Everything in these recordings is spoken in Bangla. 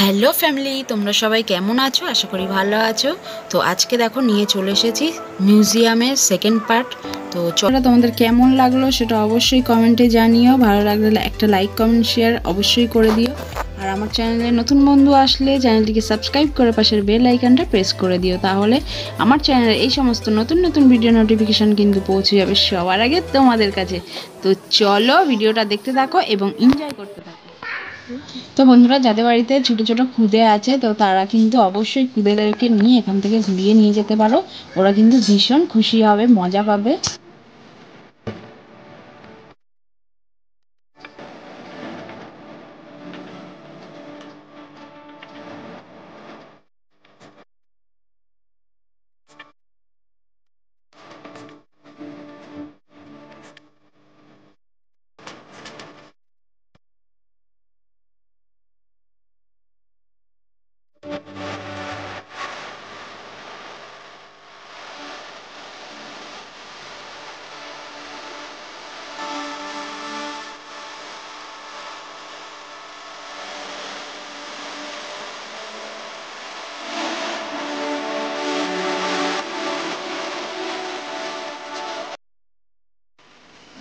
হ্যালো ফ্যামিলি, তোমরা সবাই কেমন আছো? আশা করি ভালো আছো। তো আজকে দেখো নিয়ে চলে এসেছি মিউজিয়ামের সেকেন্ড পার্ট। তো চলো, তোমাদের কেমন লাগলো সেটা অবশ্যই কমেন্টে জানিও। ভালো লাগলে একটা লাইক কমেন্ট শেয়ার অবশ্যই করে দিও। আর আমার চ্যানেলে নতুন বন্ধু আসলে চ্যানেলটিকে সাবস্ক্রাইব করে পাশের বেল আইকনটা প্রেস করে দিও, তাহলে আমার চ্যানেলের এই সমস্ত নতুন নতুন ভিডিও নোটিফিকেশান কিন্তু পৌঁছে যাবে সবার আগে তোমাদের কাছে। তো চলো ভিডিওটা দেখতে থাকো এবং এনজয় করতে থাকো। তো বন্ধুরা, যাদের বাড়িতে ছোট ছোট খুদে আছে তো তারা কিন্তু অবশ্যই খুদেদেরকে নিয়ে এখান থেকে ঘুরিয়ে নিয়ে যেতে পারো। ওরা কিন্তু ভীষণ খুশি হবে, মজা পাবে।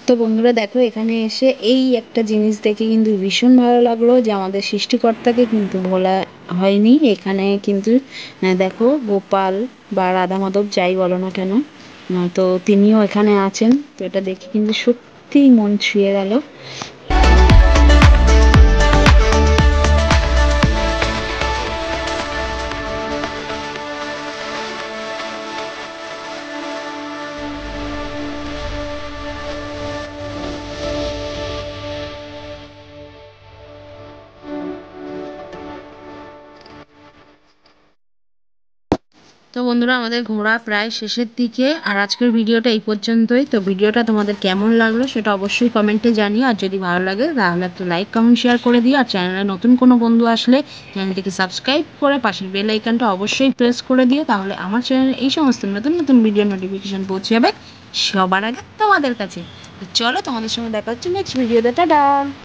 তো বন্ধুরা দেখো, এখানে এসে এই একটা জিনিস দেখে কিন্তু ভীষণ ভালো লাগলো যে আমাদের সৃষ্টিকর্তাকে কিন্তু ভোলা হয়নি। এখানে কিন্তু দেখো গোপাল বা রাধা মাধব যাই বলো না কেন, তো তিনিও এখানে আছেন। তো এটা দেখে কিন্তু সত্যিই মন ছুঁয়ে গেল। তো বন্ধুরা, আমাদের ঘোরা প্রায় শেষের দিকে, আর আজকের ভিডিওটা এই পর্যন্তই। তো ভিডিওটা তোমাদের কেমন লাগলো সেটা অবশ্যই কমেন্টে জানিও। আর যদি ভালো লাগে তাহলে একটা লাইক কমেন্ট শেয়ার করে দিও। আর চ্যানেলে নতুন কোনো বন্ধু আসলে চ্যানেলটিকে সাবস্ক্রাইব করে পাশের বেল আইকনটা অবশ্যই প্রেস করে দিও, তাহলে আমার চ্যানেলে এই সমস্ত নতুন নতুন ভিডিও নোটিফিকেশান পৌঁছে যাবে সবার আগে তোমাদের কাছে। তো চলো, তোমাদের সঙ্গে দেখা হচ্ছে নেক্সট ভিডিওতে। টাটা।